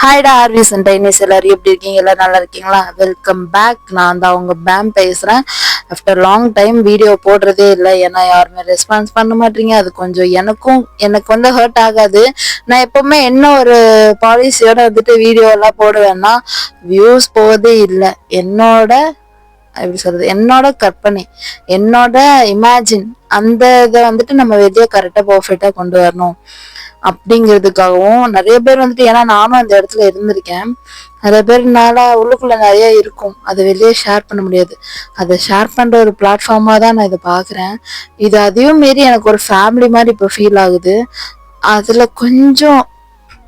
ஹாய்டா ஆர்விஸ் and டைனிஸ் எல்லாரும் எப்படி இருக்கீங்க? எல்லாம் நல்லா இருக்கீங்களா? Welcome back. நான் தான் உங்க பேம் பேசுறேன். ஆஃப்டர் லாங் டைம் வீடியோ போடுறதே இல்லை, ஏன்னா யாருமே ரெஸ்பான்ஸ் பண்ண மாட்டீங்க. அது கொஞ்சம் எனக்கு வந்து ஹர்ட் ஆகாது. நான் எப்பவுமே என்ன ஒரு பாலிசியோட வந்துட்டு வீடியோ எல்லாம் போடுவேன்னா, வியூஸ் போவதே இல்லை. எப்படி சொல்றது, என்னோட கற்பனை, என்னோட இமேஜின், அந்த இதை வந்துட்டு நம்ம வெளியே கரெக்டா பர்ஃபெக்டா கொண்டு வரணும் அப்படிங்கிறதுக்காகவும் நிறைய பேர் வந்துட்டு, ஏன்னா நானும் அந்த இடத்துல இருந்திருக்கேன். நிறைய பேர்னால உள்ளுக்குள்ள நிறைய இருக்கும், அதை வெளியே ஷேர் பண்ண முடியாது. அதை ஷேர் பண்ற ஒரு பிளாட்ஃபார்மா தான் நான் இதை பாக்குறேன். இது அதையும் மீறி எனக்கு ஒரு ஃபேமிலி மாதிரி இப்போ ஃபீல் ஆகுது. அதுல கொஞ்சம்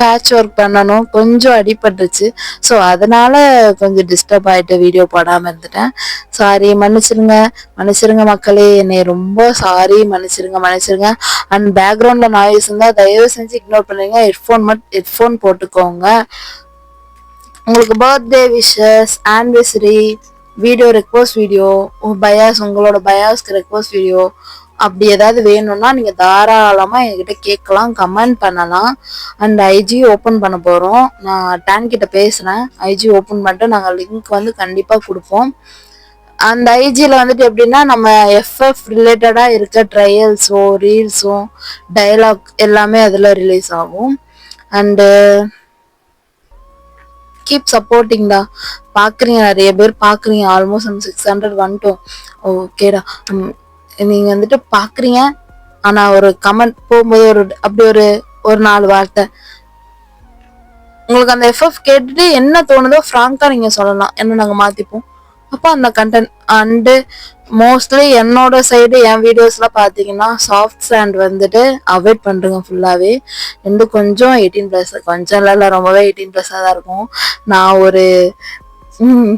பேட்ச் ஒர்க் பண்ணணும், கொஞ்சம் அடிபட்டுருச்சு. ஸோ அதனால கொஞ்சம் டிஸ்டர்ப் ஆகிட்டு வீடியோ போடாமல் இருந்துட்டேன். சாரி, மன்னிச்சிருங்க மக்களே, என்னை ரொம்ப சாரி, மன்னிச்சிருங்க. அண்ட் பேக்ரவுண்டில் நாய்ஸ் இருந்தால் தயவு செஞ்சு இக்னோர் பண்ணுங்க. ஹெட்ஃபோன் போட்டுக்கோங்க. உங்களுக்கு birthday wishes, anniversary video, request video, உங்களோட பயாஸ்க்கு ரெக்வஸ்ட் வீடியோ அப்படி ஏதாவது வேணும்னா நீங்க தாராளமா என்கிட்ட கேட்கலாம், கமெண்ட் பண்ணலாம். அண்ட் ஐஜி ஓப்பன் பண்ண போறோம். நான் டேன் கிட்ட பேசுறேன். ஐஜி ஓப்பன் பண்ணிட்டு நாங்கள் லிங்க் வந்து கண்டிப்பா கொடுப்போம். அந்த ஐஜியில் வந்துட்டு எப்படின்னா, நம்ம எஃப்எஃப் ரிலேட்டடா இருக்க ட்ரையல்ஸோ ரீல்ஸோ டைலாக் எல்லாமே அதில் ரிலீஸ் ஆகும். அண்டு கீப் சப்போர்ட்டிங் டா. பார்க்குறீங்க, நிறைய பேர் பார்க்குறீங்க. ஆல்மோஸ்ட் நம்ம 600 வந்துட்டோம். ஓகேடா, நீங்க வந்துட்டு பார்க்குறீங்க. ஆனால் ஒரு கமெண்ட் போகும்போது அப்படி ஒரு 4 வார்த்தை உங்களுக்கு அந்த எஃப்எஃப் கேட்டுட்டு என்ன தோணுதோ ஃப்ராங்கா நீங்க சொல்லலாம், என்ன நாங்க மாத்திப்போம். அப்போ அந்த கண்டென்ட். அண்டு மோஸ்ட்லி என்னோட சைடு என் வீடியோஸ்ல பாத்தீங்கன்னா சாஃப்ட் சேண்ட் வந்துட்டு அவாய்ட் பண்றேங்க ஃபுல்லாவே. கொஞ்சம் 18+, கொஞ்சம் இல்லை, ரொம்பவே 18+ தான் இருக்கும். நான் ஒரு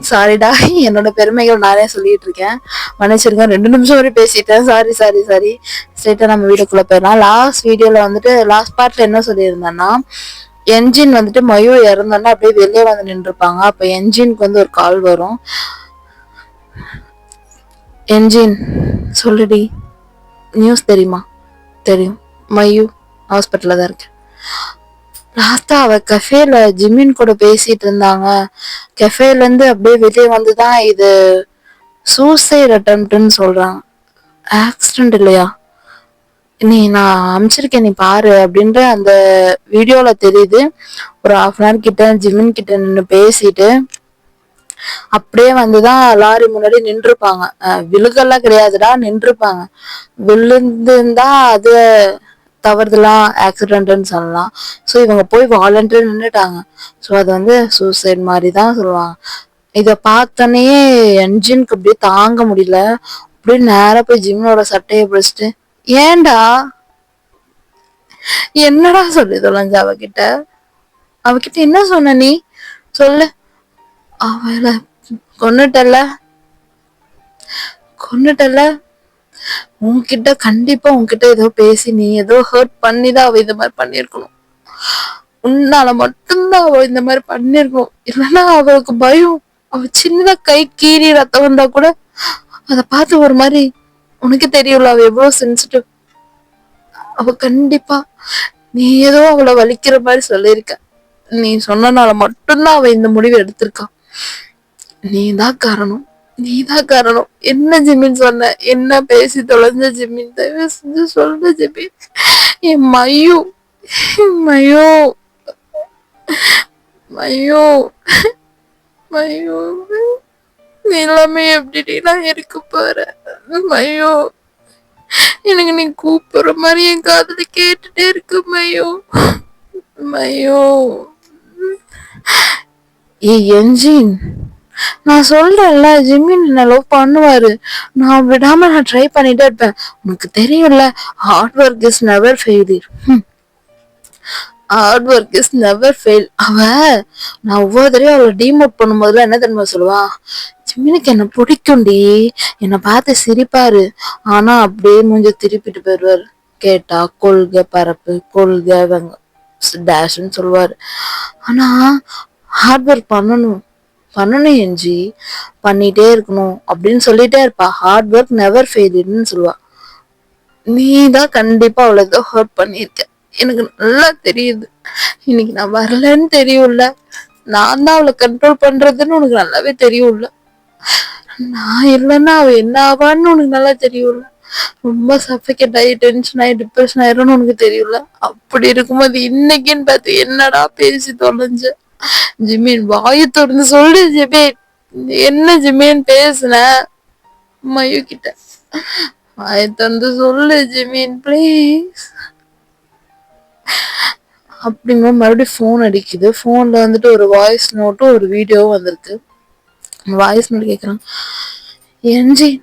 சாரிடா, என்னோட பெருமைகள் நிறைய சொல்லிட்டு இருக்கேன், மன்னிச்சிருங்க. 2 நிமிஷம் வரை பேசிட்டேன். சாரி. ஸ்ட்ரெயிட்டா நம்ம வீடியோக்குள்ள போயிடலாம். லாஸ்ட் வீடியோல வந்துட்டு லாஸ்ட் பார்ட்ல என்ன சொல்லியிருந்தேன்னா, என்ஜின் வந்துட்டு மயூ இறந்தோன்னா அப்படியே வெளியே வந்து நின்றுப்பாங்க. அப்ப என்ஜினுக்கு வந்து ஒரு கால் வரும். என்ஜின் சொல்லுடி, நியூஸ் தெரியுமா? தெரியும், மயூ ஹாஸ்பிட்டல்ல தான் இருக்கு. லாஸ்டா அவ கஃபேல ஜிமின் கூட பேசிட்டு இருந்தாங்க. கஃபேல இருந்து அப்படியே வெளியே வந்துதான் இது சூசைட் அட்டெம்ப்ட்னு சொல்றாங்க. ஆக்சிடென்ட் இல்லையா? நான் அனுப்பிச்சிருக்கேன், நீ பாரு அப்படின்ற அந்த வீடியோல தெரியுது. ஒரு 1/2 கிட்ட ஜிமின் கிட்ட நின்று பேசிட்டு அப்படியே வந்துதான் லாரி முன்னாடி நின்றுப்பாங்க. விழுகெல்லாம் கிடையாதுடா, நின்றுப்பாங்க. விழுந்துருந்தா அது தவறுதெல்லாம் ஆக்சிடென்ட்னு சொல்லலாம். ஸோ இவங்க போய் வாலண்டியர் நின்றுட்டாங்க. ஸோ அது வந்து சூசைட் மாதிரி தான் சொல்லுவாங்க. இதை பார்த்தோன்னே என்ஜினுக்கு அப்படியே தாங்க முடியல. அப்படியே நேரா போய் ஜிம்னோட சட்டையை பிடிச்சிட்டு, ஏண்டா என்னடா சொல்லி தொலைஞ்ச அவகிட்ட என்ன சொன்ன நீ சொல்லு. அவளை கொன்னுட்டல உன்கிட்ட கண்டிப்பா உன்கிட்ட ஏதோ பேசி நீ ஏதோ ஹர்ட் பண்ணிதான் அவ இந்த மாதிரி பண்ணிருக்கணும். உன்னால மட்டும்தான் அவ இந்த மாதிரி பண்ணிருக்கணும். இல்லைன்னா அவளுக்கு பயம். அவ சின்னதா கை கீறி ரத்தம் வந்தா கூட அதை பார்த்து ஒரு மாதிரி, உனக்கு தெரியும்ல அவ எவ்வளவு சென்சிட்டிவ். அவ கண்டிப்பா நீ ஏதோ அவளை வலிக்கிற மாதிரி சொல்லியிருக்க. நீ சொன்னனால மட்டும்தான் அவ இந்த முடிவு எடுத்திருக்கான். நீதான் காரணம். என்ன ஜிமின் சொன்ன? என்ன பேசி தொலைஞ்ச ஜிமின்? தயவு செஞ்சு சொல்ற ஜிமின். என் மயூ மயூ மயூ மயூ எல்லாமே எப்படி நான் இருக்க போறேன் மயூ. எனக்கு நீ கூப்பிடுற மாதிரி என் காதுல கேட்டுட்டே இருக்கு மயூ. என்ஜின், நான் சொல்றேன்ல, ஜிமின் என்ன லவ் பண்ணுவாரு. நான் விடாம ட்ரை பண்ணிட்டே இருப்பேன். உனக்கு தெரியும்ல, hard work is never failure. நான் ஒவ்வொரு தடவையும் அவளை டிமோட் பண்ணும்போதுல என்ன தெரியுமா சொல்லுவா? ஜிமினுக்கு என்ன பிடிக்கும்டி, என்னை பார்த்து சிரிப்பாரு, ஆனா அப்படியே மூஞ்ச திருப்பிட்டு போயிடுவாரு. கேட்டா கொள்கை பரப்பு, கொள்கை டேஷ்ன்னு சொல்லுவாரு. ஆனா ஹார்ட் ஒர்க் பண்ணணும் என்ஜி, பண்ணிட்டே இருக்கணும் அப்படின்னு சொல்லிட்டே இருப்பா. ஹார்ட் ஒர்க் நெவர் ஃபெயிலியர்னு சொல்லுவா. நீ தான் கண்டிப்பா அவளை ஏதோ ஹர்ட் பண்ணிருக்க. எனக்கு நல்லா தெரியுது. இன்னைக்கு நான் வரலன்னு தெரியும்ல, நான் தான் அவளை கண்ட்ரோல் பண்றதுன்னு உனக்கு நல்லாவே தெரியும்ல, நான் இல்லைன்னா அவ என்ன ஆவான்னு உனக்கு நல்லா தெரியும்ல, ரொம்ப சஃபிகேட் ஆகி டென்ஷன் ஆகி டிப்ரெஷன் ஆயிரும்னு உனக்கு தெரியும்ல. அப்படி இருக்கும்போது இன்னைக்குன்னு பார்த்து என்னடா பேசி தொலைஞ்ச? ஜிமீன் வாயை திறந்து சொல்லு ஜிமீன், என்ன ஜிமீன் பேசுன மயு கிட்ட? வாயை திறந்து சொல்லு ஜிமீன் ப்ளீஸ். அப்படிங்க மறுபடியும் ஃபோன் அடிக்குது. ஃபோன்ல வந்துட்டு ஒரு வாய்ஸ் நோட்டும் ஒரு வீடியோவும் வந்திருக்கு. வாய்ஸ் நோட் கேட்குறாங்க, என்ஜின்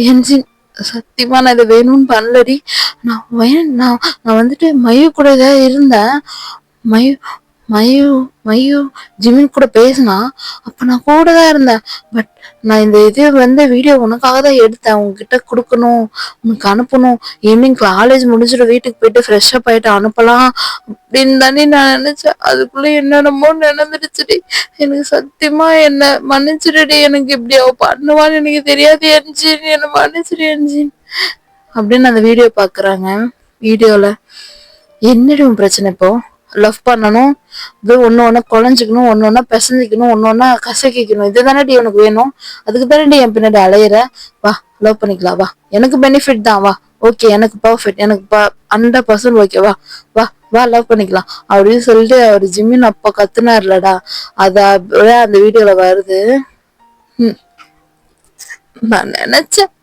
என்ஜின் சத்தியமா நான் இதை வேணும்னு பண்ணலடி. நான் வந்துட்டு மயு கூட தான் இருந்தேன். மயு மயு மயு ஜிமின் கூட பேசினா அப்ப நான் கூட தான் இருந்தேன். பட் நான் இந்த இது வீடியோ உனக்காக தான் எடுத்தேன், உங்ககிட்ட கொடுக்கணும், உனக்கு அனுப்பணும், ஈவினிங் காலேஜ் முடிஞ்சிட்டு வீட்டுக்கு போயிட்டு ஃப்ரெஷ் அப் ஆயிட்டு அனுப்பலாம் அப்படின்னு தானே நான் நினைச்சேன். அதுக்குள்ள என்னென்னமோ நடந்துடுச்சுடி. எனக்கு சத்தியமா என்ன மன்னிச்சிடுடி, எனக்கு இப்படி அவ பண்ணுவான்னு எனக்கு தெரியாது என்ஜின், என்ன மன்னிச்சிடு என்ஜின் அப்படின்னு அந்த வீடியோ பாக்குறாங்க. வீடியோல என்னடி உன் பிரச்சனை? இப்போ லவ் பண்ணணும், இது ஒண்ணு குழஞ்சிக்கணும், ஒண்ணு பிசைஞ்சிக்கணும், ஒண்ணு கசக்கிக்கணும், இதுதானே உனக்கு வேணும்? அதுக்கு தானே என் பின்னாடி அலையிற? வா லவ் பண்ணிக்கலாம், வா எனக்கு பெனிஃபிட் தான், வா ஓகே எனக்கு பர்ஃபெக்ட், எனக்கு 100% ஓகே, வா வா வா லவ் பண்ணிக்கலாம் அப்படின்னு சொல்லிட்டு அவர் ஜிம்மின் அப்ப கத்துனார்லடா, அத அந்த வீடியோல வருது. நான் நினைச்சேன்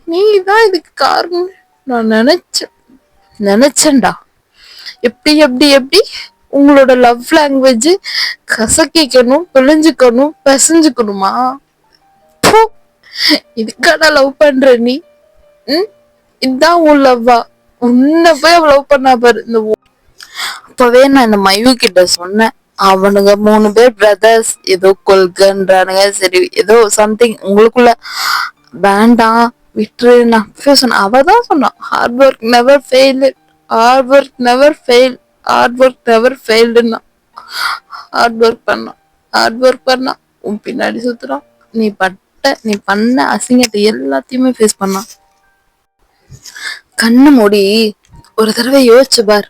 நீதான் இதுக்கு காரணம். நான் நினைச்சேன்டா. எப்படி எப்படி எப்படி உங்களோட லவ் லாங்குவேஜ் கசக்கிக்கணும், பிழிஞ்சுக்கணும், பிசைஞ்சுக்கணுமா? இதுக்கான லவ் பண்ற நீ? இதுதான் உன் லவ்வா? உன்ன போய் அவ லவ் பண்ணா பாரு. அப்பவே நான் இந்த மயு கிட்ட சொன்னேன், அவனுங்க 3 பேர் பிரதர்ஸ் ஏதோ கொள்கன்றானுங்க, சரி ஏதோ சம்திங் உங்களுக்குள்ள வேண்டாம் விட்டுரு. நான் சொன்னேன், அவதான் சொன்னான் hard work never fail, hard work never fail, hard work never ஃபெயில்டுன்னா. ஹார்ட் ஒர்க் பண்ணான், ஹார்ட் ஒர்க் பண்ணான், உன் பின்னாடி சுத்துறான், நீ பண்ண அசிங்கத்தை எல்லாத்தையுமே ஃபேஸ் பண்ணான். கண்ணு மூடி ஒரு தடவை யோசிச்சு பார்,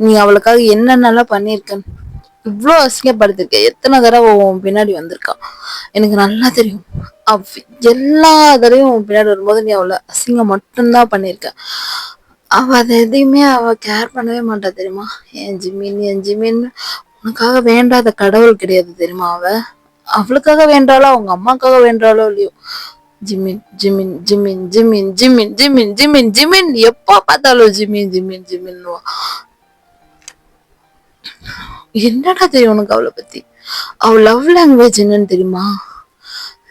நீ அவளுக்காக என்னென்னலாம் பண்ணிருக்கன்னு. இவ்வளோ அசிங்கப்படுத்திருக்க, எத்தனை தடவை உன் பின்னாடி வந்திருக்கா எனக்கு நல்லா தெரியும். எல்லா தடவையும் உன் பின்னாடி வரும்போது நீ அவளை அசிங்கம் மட்டும்தான் பண்ணிருக்க. அவ அதை எதையுமே அவ கேர் பண்ணவே மாட்டா தெரியுமா? என் ஜிமின் உனக்காக வேண்டாத கடவுள் கிடையாது தெரியுமா? அவளுக்காக வேண்டாலோ அவங்க அம்மாக்காக வேண்டாலோ இல்லையோ, Jimin Jimin Jimin Jimin Jimin Jimin Jimin Jimin எப்ப பார்த்தாலும் ஜிமின் ஜிமின் ஜிமின். என்னடா தெரியும் உனக்கு அவளை பத்தி? அவ லவ் லாங்குவேஜ் என்னன்னு தெரியுமா?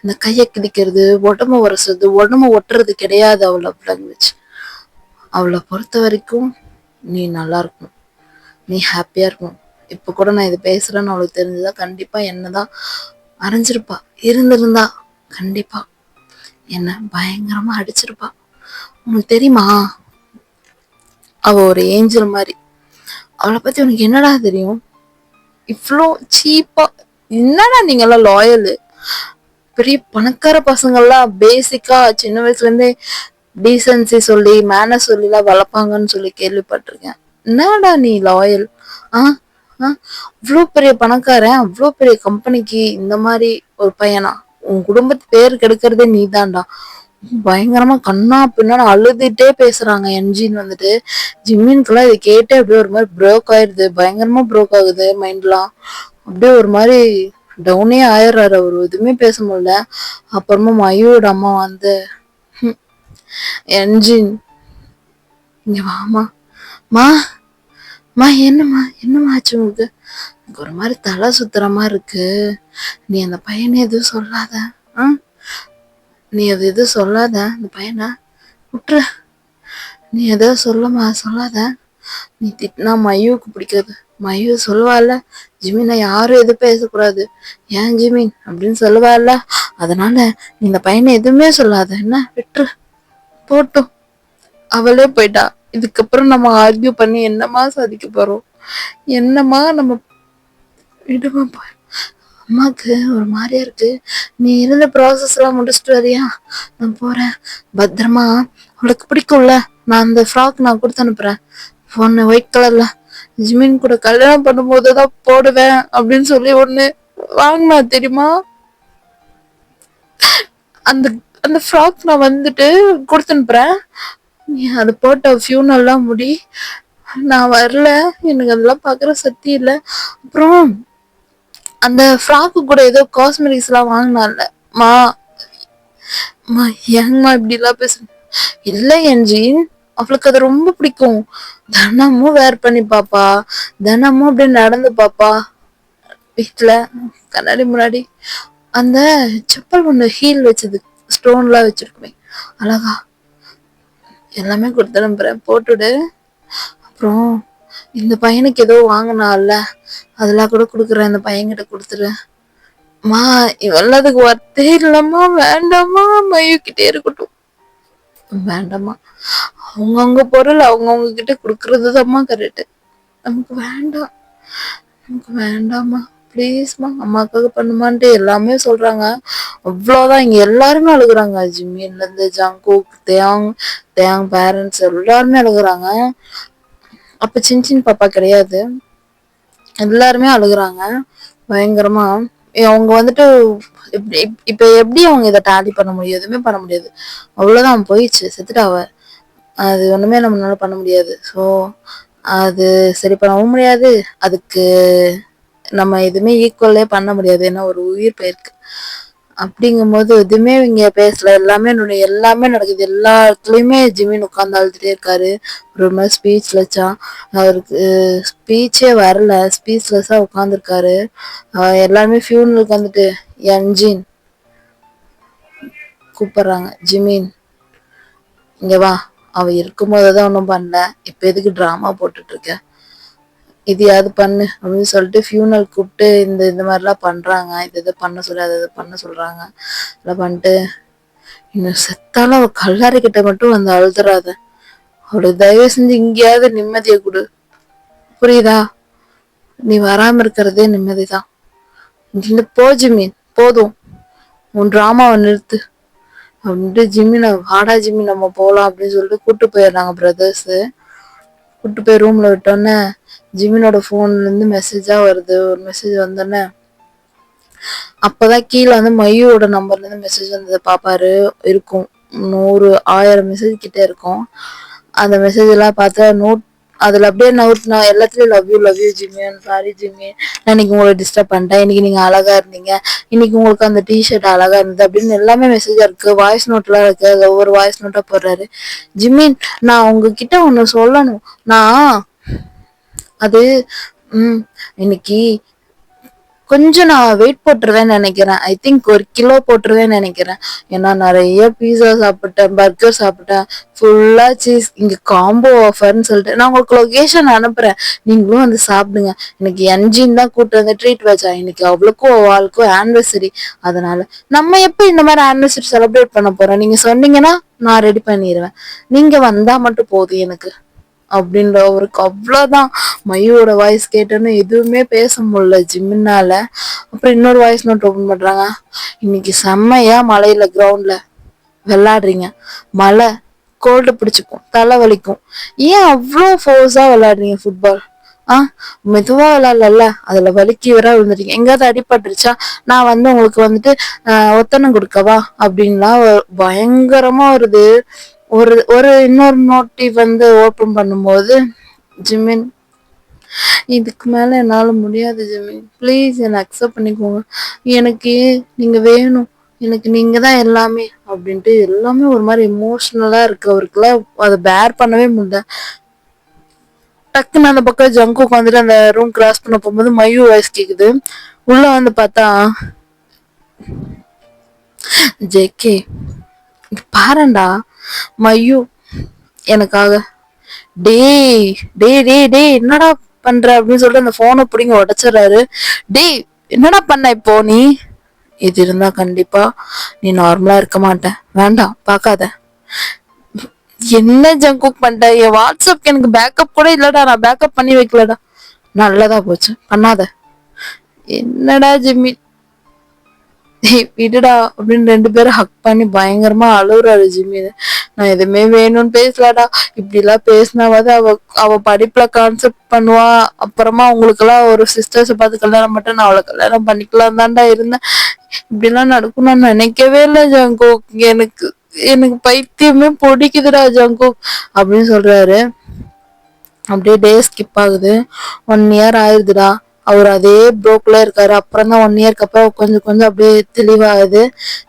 இந்த கையை கிழிக்கிறது, உடம்பு உரசுறது, உடம்பு ஒட்டுறது கிடையாது அவள் லவ் லாங்குவேஜ். அவளை பொறுத்த வரைக்கும் நீ நல்லா இருக்கணும், நீ ஹாப்பியா இருக்கணும். இப்ப கூட நான் இது பேசுறேன்னு அவளுக்கு தெரிஞ்சுதா கண்டிப்பா என்னதான் அரைஞ்சிருப்பா, இருந்திருந்தா கண்டிப்பா என்ன பயங்கரமா அடிச்சிருப்பா. உனக்கு தெரியுமா அவ ஒரு ஏஞ்சல் மாதிரி. அவளை பத்தி உனக்கு என்னடா தெரியும்? இவ்வளோ சீப்பா என்னடா நீங்க எல்லாம் லாயலு? பெரிய பணக்கார பசங்கள்லாம் பேசிக்கா சின்ன வயசுல இருந்தே டீசன்சி சொல்லி மேனஸ் சொல்லி எல்லாம் வளர்ப்பாங்கன்னு சொல்லி கேள்விப்பட்டிருக்கேன். என்னடா நீ லாயல்? அவ்வளோ பெரிய பணக்காரன், அவ்வளோ பெரிய கம்பெனிக்கு இந்த மாதிரி ஒரு பையனா? உன் குடும்பத்து பேர் கெடுக்கிறதே நீ தான்டா. பயங்கரமா கண்ணா பின்னாடி அழுதுட்டே பேசுறாங்க என்ஜின் வந்துட்டு. ஜிம்மின்கெல்லாம் இதை கேட்டே அப்படியே ஒரு மாதிரி ப்ரோக் ஆயிடுது, பயங்கரமா ப்ரோக் ஆகுது மைண்ட்லாம். அப்படியே ஒரு மாதிரி டவுனே ஆயிடுறாரு அவரு, எதுவுமே பேச முடியல. அப்புறமா மயூரோட அம்மா வந்து, என்ஜின் இங்க வாமா, மா மா என்னம்மா ஆச்சு உங்களுக்கு? எனக்கு ஒரு மாதிரி தலை சுத்துற மாதிரி இருக்கு, நீ அந்த பையனை எதுவும் சொல்லாத, நீ அது எதுவும் சொல்லாத, அந்த பையனை விட்டுரு, நீ எதாவது சொல்லாத, நீ திட்டினா மயுவுக்கு பிடிக்காது, மயு சொல்லுவாள்ல ஜிமினை யாரும் எதுவும் பேசக்கூடாது, ஏன் ஜிமின் அப்படின்னு சொல்லுவாள்ல, அதனால நீ இந்த பையனை எதுவுமே சொல்லாத, என்ன விட்டுரு போட்டும். அவளே போயிட்டா, இதுக்கப்புறம் நம்ம ஆர்கியூ பண்ணி என்னமா சாதிக்க போறோம்? என்னமா நம்ம விடுமா? அம்மாக்கு ஒரு மாதிரியா இருக்கு, நீ இருந்த ப்ராசஸ் எல்லாம் முடிச்சுட்டு வரியா, நான் போறேன், பத்திரமா, அவளுக்கு பிடிக்கும்ல, நான் அந்த ஃப்ராக் நான் கொடுத்து அனுப்புறேன், பொண்ணு ஒயிட் கலர்ல, ஜிமின் கூட கல்யாணம் பண்ணும்போதுதான் போடுவேன் அப்படின்னு சொல்லி ஒண்ணு வாங்கினா தெரியுமா. அந்த அந்த ஃப்ராக் நான் வந்துட்டு கொடுத்து அனுப்புறேன், நீ அது போட்ட ஃபியூனல்லாம் முடி, நான் வரல, எனக்கு அதெல்லாம் பாக்குற சக்தி இல்லை. அப்புறம் அந்த ஃப்ராக்கு கூட ஏதோ காஸ்மெட்டிக்ஸ் எல்லாம் வாங்கினால மா. மா ஏங்கம்மா இப்படி எல்லாம் பேச, இல்ல என்ஜி, அவளுக்கு அது ரொம்ப பிடிக்கும், தினமும் வேர் பண்ணி பாப்பா, தினமும் அப்படியே நடந்து பாப்பா வீட்டுல கண்ணாடி முன்னாடி. அந்த செப்பல் ஒண்ணு ஹீல் வச்சது ஸ்டோன் எல்லாம் வச்சிருக்குமே அழகா, எல்லாமே கொடுத்து நம்புறேன், போட்டுடு. அப்புறம் இந்த பையனுக்கு ஏதோ வாங்கினால அதெல்லாம் கூட குடுக்குறேன், இந்த பையன்கிட்ட கொடுத்துரு. மா இவல்லதுக்கு ஒர்த்தே இல்லம்மா, வேண்டாமா, மையுக்கிட்டே இருக்கட்டும், வேண்டாமா, அவங்கவுங்க பொருள் அவங்கவுங்க கிட்ட குடுக்கறதுதாம்மா கரெக்ட், நமக்கு வேண்டாம், நமக்கு வேண்டாமா, ப்ளீஸ்மா, அம்மாக்காக பண்ணுமான்ட்டு எல்லாமே சொல்றாங்க. அவ்வளவுதான், இங்க எல்லாருமே அழுகுறாங்க, ஜிம்மின்ல இருந்து ஜங்குக், தேயாங், தேயாங் பேரண்ட்ஸ் எல்லாருமே அழுகுறாங்க. அப்ப சின்சின் பாப்பா கிடையாது, எல்லாருமே அழுகுறாங்க பயங்கரமா. அவங்க வந்துட்டு இப்ப எப்படி அவங்க இதை டேலி பண்ண முடியும், எதுவுமே பண்ண முடியாது, அவ்வளவுதான், போயிடுச்சு, செத்துட்டா அவ, அது ஒண்ணுமே நம்மளால பண்ண முடியாது. ஸோ அது சரி பண்ணவும் முடியாது, அதுக்கு நம்ம எதுவுமே ஈக்குவலே பண்ண முடியாது, ஏன்னா ஒரு உயிர் போயிருக்கு. அப்படிங்கும்போது எதுவுமே இங்க பேசல, எல்லாமே எல்லாமே நடக்குது, எல்லா இடத்துலயுமே ஜிமின் உட்கார்ந்து அழுதுட்டே இருக்காரு, ஒரு மாதிரி ஸ்பீச்லெஸ்ஸா, அவருக்கு ஸ்பீச்சே வரல, ஸ்பீச்லெஸ்ஸா உட்காந்துருக்காரு. எல்லாருமே ஃபியூனலுக்கு வந்துட்டு என்ஜின் கூப்பிடுறாங்க, ஜிமின் இங்க வா, அவ இருக்கும்போதுதான் ஒன்றும் பண்ணல, இப்ப எதுக்கு டிராமா போட்டுட்டு இருக்க, இதையாவது பண்ணு அப்படின்னு சொல்லிட்டு ஃபியூனல் கூப்பிட்டு இந்த மாதிரிலாம் பண்றாங்க, இது பண்ண சொல்லி அதை பண்ண சொல்றாங்க. இதெல்லாம் பண்ணிட்டு, இன்னும் செத்தாலும் அவ கல்லாரி கிட்ட மட்டும் வந்து அழுதுறாத, அவளுக்கு தயவு செஞ்சு இங்கேயாவது நிம்மதியை கொடு, புரியுதா, நீ வராம இருக்கிறதே நிம்மதிதான், இல்ல போ ஜிமின், போதும், உன் டிராமாவை நிறுத்து அப்படின்ட்டு ஜிம்மினை, வாடா ஜிம்மி நம்ம போலாம் அப்படின்னு சொல்லிட்டு கூட்டு போயிடுறாங்க பிரதர்ஸ். கூட்டு போய் ரூம்ல விட்டோன்னே ஜிமினோட போன்ல இருந்து மெசேஜா வருது, ஒரு மெசேஜ் வந்தோடனே அப்பதான் கீழே வந்து மையோட நம்பர்ல இருந்து மெசேஜ் வந்தது பாப்பாரு, இருக்கும் 100,000 மெசேஜ் கிட்ட இருக்கும். அந்த மெசேஜ் எல்லாம் பார்த்தா நோட், அதுல அப்படியே நான் எல்லாத்துலயும் லவ் யூ ஜிமியன், சாரி ஜிமியன், நான் இன்னைக்கு உங்களை டிஸ்டர்ப் பண்ணிட்டேன், இன்னைக்கு நீங்க அழகா இருந்தீங்க, இன்னைக்கு உங்களுக்கு அந்த டிஷர்ட் அழகா இருந்தது அப்படின்னு எல்லாமே மெசேஜா இருக்கு, வாய்ஸ் நோட்லாம் இருக்கு, அதுல ஒவ்வொரு வாய்ஸ் நோட்டா போடுறாரு. ஜிமின், நான் உங்ககிட்ட ஒண்ணு சொல்லணும், நான் அது இன்னைக்கு கொஞ்சம் நான் வெயிட் போட்டுருவேன்னு நினைக்கிறேன், ஐ திங்க் 1 கிலோ போட்டுருவேன்னு நினைக்கிறேன், ஏன்னா நிறைய பீஸா சாப்பிட்டேன், பர்கர் சாப்பிட்டேன், ஃபுல்லா சீஸ், இங்க காம்போ ஆஃபர்னு சொல்லிட்டு நான் உங்களுக்கு லொகேஷன் அனுப்புறேன், நீங்களும் வந்து சாப்பிடுங்க, எனக்கு என்ஜின் தான் கூட்டு வந்து ட்ரீட் வச்சா, இன்னைக்கு அவளுக்கும் அவளுக்கும் ஆனிவர்சரி, அதனால நம்ம எப்ப இந்த மாதிரி ஆனிவர்சரி செலிப்ரேட் பண்ண போறோம், நீங்க சொன்னீங்கன்னா நான் ரெடி பண்ணிடுவேன், நீங்க வந்தா மட்டும் போதும் எனக்கு அப்படின்ற அவருக்கு அவ்வளவுதான். மையோட வாய்ஸ் கேட்டோன்னு எதுவுமே பேச முடியல ஜிம்னால. அப்புறம் இன்னொரு வாய்ஸ் நோட் ஓபன் பண்றாங்க, இன்னைக்கு செம்மையா மழையில கிரவுண்ட்ல விளையாடுறீங்க, மழை கோல்டு பிடிச்சிக்கும், தலை வலிக்கும், ஏன் அவ்வளோ ஃபோர்ஸா விளையாடுறீங்க ஃபுட்பால், மெதுவா விளையாடல, அதுல வலிக்கி வர விழுந்துட்டீங்க, எங்காவது அடிபட்டுருச்சா, நான் வந்து உங்களுக்கு வந்துட்டு ஒத்தனம் கொடுக்கவா அப்படின்லாம் பயங்கரமா வருது. ஒரு ஒரு இன்னொரு நோட்டி வந்து ஓபன் பண்ணும்போது, ஜிமின் இதுக்கு மேல என்னால முடியாது ஜிமின், ப்ளீஸ் என்னை அக்செப்ட் பண்ணிக்கோங்க, எனக்கு நீங்க வேணும், எனக்கு நீங்க தான் எல்லாமே அப்படின்ட்டு எல்லாமே ஒரு மாதிரி எமோஷனலா இருக்கு அவருக்குலாம், அதை பேர் பண்ணவே முடியல. டக்குன்னு அந்த பக்கம் ஜங்கு உட்காந்துட்டு அந்த ரூம் கிராஸ் பண்ண போகும்போது மையூ வாய்ஸ் கேக்குது, உள்ள வந்து பார்த்தா ஜேகே, பாருண்டா மையூ எனக்காக, டேய் டேய் டேய் டேய் என்னடா பண்ற அப்படின்னு சொல்லிட்டு அந்த போனை பிடிங்க உடைச்சிடறாரு. டேய் என்னடா பண்ண இப்போ நீ, இது இருந்தா கண்டிப்பா நீ நார்மலா இருக்க மாட்ட, வேண்டாம் பார்க்காத, என்ன ஜங்குக் பண்ணிட்ட, என் வாட்ஸ்அப்க்கு எனக்கு பேக்கப் கூட இல்லடா, நான் பேக்கப் பண்ணி வைக்கலடா, நல்லதா போச்சு பண்ணாத, என்னடா ஜிம்மி, "ஏய் விடுடா" அப்படின்னு 2 பேரும் ஹக் பண்ணி பயங்கரமா அழுவுறாரு ஜிம்மி. நான் எதுவுமே வேணும்னு பேசலடா, இப்படிலாம் பேசினாவது அவ அவ படிப்புல கான்செப்ட் பண்ணுவா, அப்புறமா அவங்களுக்கெல்லாம் ஒரு சிஸ்டர்ஸை பார்த்து கல்யாணம் பண்ணிட்டு நான் அவளை கல்யாணம் பண்ணிக்கலாம் தான்டா இருந்தேன், இப்படிலாம் நடக்கும் நான் நினைக்கவே இல்லை ஜங்குக், எனக்கு எனக்கு பைத்தியமே பிடிக்குதுடா ஜங்குக் அப்படின்னு சொல்றாரு. அப்படியே டே ஸ்கிப் ஆகுது. 1 இயர் ஆயிடுதுடா. அவர் அதே ப்ரோக்ல இருக்காரு. அப்புறம் தான் 1 இயர்க்கு அப்புறம் கொஞ்சம் கொஞ்சம் அப்படியே தெளிவாகுது.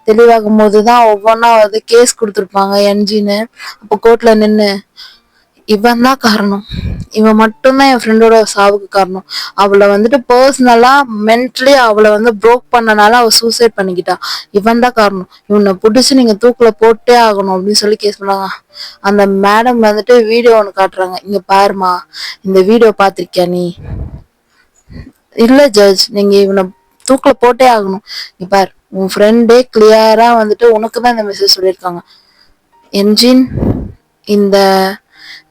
தெளிவாகும் போதுதான் ஒவ்வொன்றா வந்து கேஸ் கொடுத்துருப்பாங்க என்ஜின்னு. அப்போ கோர்ட்ல நின்று இவன் தான் காரணம், இவன் மட்டும்தான் என் ஃப்ரெண்டோட சாவுக்கு காரணம், அவளை வந்துட்டு பர்சனலா மென்டலி அவளை வந்து ப்ரோக் பண்ணனால அவ சூசைட் பண்ணிக்கிட்டா, இவன் தான் காரணம், இவனை பிடிச்சி நீங்க தூக்குல போட்டே ஆகணும் அப்படின்னு சொல்லி கேஸ் பண்ணாங்க. அந்த மேடம் வந்துட்டு வீடியோ ஒன்று காட்டுறாங்க, இங்க பாருமா, இந்த வீடியோ பார்த்திருக்கியா நீ? இல்ல ஜட்ஜ், நீங்க இவனை தூக்குல போட்டே ஆகணும், நீ பார் உன் ஃப்ரெண்டே கிளியரா வந்துட்டு உனக்கு தான் இந்த மெசேஜ் சொல்லியிருக்காங்க. என்ஜின், இந்த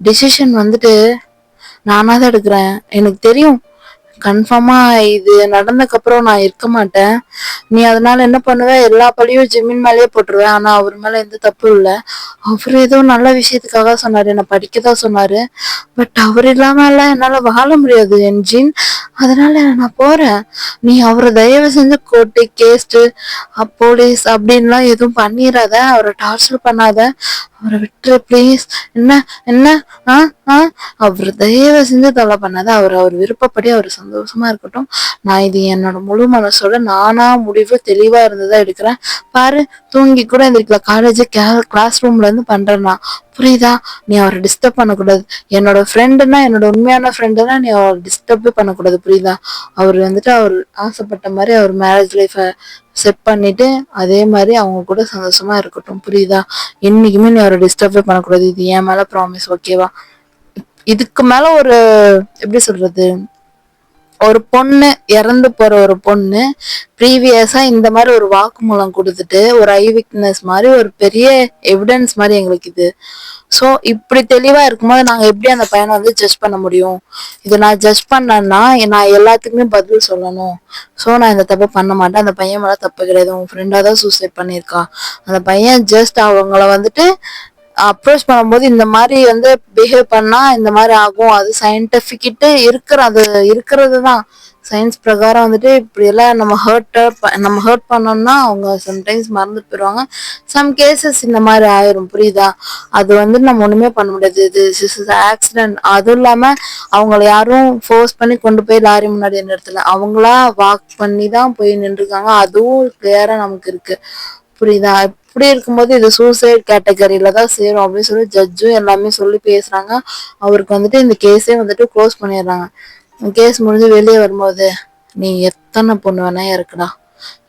டிசிஷன் வந்துட்டு நானா தான் எடுக்கிறேன், எனக்கு தெரியும் கன்ஃபார்மா இது நடந்ததுக்கு அப்புறம் நான் இருக்க மாட்டேன், நீ அதனால என்ன பண்ணுவ, எல்லா பழியும் ஜிம்மின் மேலேயே போட்டுருவேன், ஆனா அவர் மேல எந்த தப்பும் இல்லை, அவர் ஏதோ நல்ல விஷயத்துக்காக சொன்னாரு, என்ன படிக்கதான் சொன்னாரு, பட் அவர் இல்லாம எல்லாம் என்னால வாழ முடியாது என்ஜின், அதனால நான் போறேன், நீ அவரை தயவு செஞ்சு கோர்ட்டு கேஸ்டு போலீஸ் அப்படின்லாம் எதுவும் பண்ணிடாத, அவரை டார்ச்சர் பண்ணாத, அவரை விட்டுரு ப்ளீஸ், என்ன என்ன ஆ ஆ அவர் தயவு செஞ்சு தொலை பண்ணாத, அவர் விருப்பப்படி அவர் சந்தோஷமா இருக்கட்டும், நான் இது என்னோட முழு மனசோட நானா முடிவு தெளிவா இருந்ததா எடுக்கிறேன், பாரு தூங்கி கூட எந்திரிக்கல, காலேஜ் கிளாஸ் ரூம்ல இருந்து பண்றேன்னா புரியுதா, நீ அவரை டிஸ்டர்ப் பண்ணக்கூடாது, என்னோட ஃப்ரெண்டுன்னா என்னோட உண்மையான ஃப்ரெண்டுன்னா நீ அவரை டிஸ்டர்பே பண்ணக்கூடாது புரியுதா, அவர் வந்துட்டு அவர் ஆசைப்பட்ட மாதிரி அவர் மேரேஜ் லைஃபை செட் பண்ணிட்டு அதே மாதிரி அவங்க கூட சந்தோஷமா இருக்கட்டும் புரியுதா, என்னைக்குமே நீ அவரை டிஸ்டர்பே பண்ணக்கூடாது, இது என் மேல ப்ராமிஸ் ஓகேவா. இதுக்கு மேல ஒரு எப்படி சொல்றது, ஒரு பொண்ணு இறந்து போற ஒரு பொண்ணு ப்ரீவியஸா இந்த மாதிரி ஒரு வாக்குமூலம் கொடுத்துட்டு ஒரு ஐ விட்னஸ் மாதிரி ஒரு பெரிய எவிடன்ஸ் மாதிரி எங்களுக்கு இது. ஸோ இப்படி தெளிவா இருக்கும்போது நாங்க எப்படி அந்த பையனை வந்து ஜட்ஜ் பண்ண முடியும், இதை நான் ஜட்ஜ் பண்ணேன்னா நான் எல்லாத்துக்குமே பதில் சொல்லணும், ஸோ நான் இந்த தப்பை பண்ண மாட்டேன், அந்த பையன் மேல தப்பு கிடையாது, உன் ஃப்ரெண்டா தான் சூசைட் பண்ணியிருக்கா, அந்த பையன் ஜஸ்ட் அவங்கள வந்துட்டு அப்ரோச் பண்ணும்போது இந்த மாதிரி வந்து பிஹேவ் பண்ணா இந்த மாதிரி ஆகும், அது சயின்டிபிக்கிட்டு அது இருக்கிறது தான், சயின்ஸ் பிரகாரம் வந்துட்டு இப்படி எல்லாம் நம்ம ஹர்ட் பண்ணோம்னா அவங்க சம்டைம்ஸ் மறந்து போயிடுவாங்க, சம் கேசஸ் இந்த மாதிரி ஆயிரும் புரியுதா, அது வந்து நம்ம ஒண்ணுமே பண்ண முடியாது, இது ஆக்சிடென்ட், அதுவும் இல்லாம அவங்கள யாரும் ஃபோர்ஸ் பண்ணி கொண்டு போய் லாரி முன்னாடி நிறுத்தல, அவங்களா வாக் பண்ணி தான் போய் நின்றுருக்காங்க, அதுவும் கிளியரா நமக்கு இருக்கு புரியுதா. இப்படி இருக்கும்போது இது சூசைட் கேட்டகரியில தான் சேரும் அப்படின்னு சொல்லி ஜட்ஜும் எல்லாமே சொல்லி பேசுறாங்க. அவருக்கு வந்துட்டு இந்த கேஸே வந்துட்டு க்ளோஸ் பண்ணிடுறாங்க. கேஸ் முடிஞ்சு வெளியே வரும்போது நீ எத்தனை பொண்ணு வேணா இருக்குடா,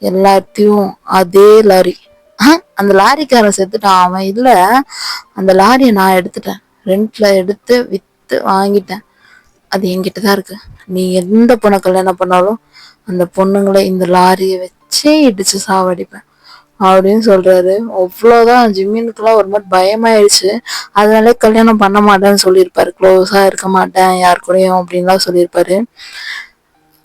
எல்லாத்தையும் அதே லாரி, அந்த லாரிக்காரன் செத்துட்டான், அவன் இல்ல, அந்த லாரியை நான் எடுத்துட்டேன், ரெண்ட்ல எடுத்து வித்து வாங்கிட்டேன், அது என்கிட்டதான் இருக்கு, நீ எந்த பொண்ணை கல்யாணம் பண்ணாலும் அந்த பொண்ணுங்களை இந்த லாரியை வச்சே இடிச்சு சாவடிப்பேன் அப்படின்னு சொல்றாரு. அவ்வளவுதான், ஜிம்மினுக்குலாம் ஒரு மாதிரி பயமாயிடுச்சு, அதனாலே கல்யாணம் பண்ண மாட்டேன்னு சொல்லியிருப்பாரு, க்ளோஸா இருக்க மாட்டேன் யார் கூடயும் அப்படின்லாம் சொல்லியிருப்பாரு.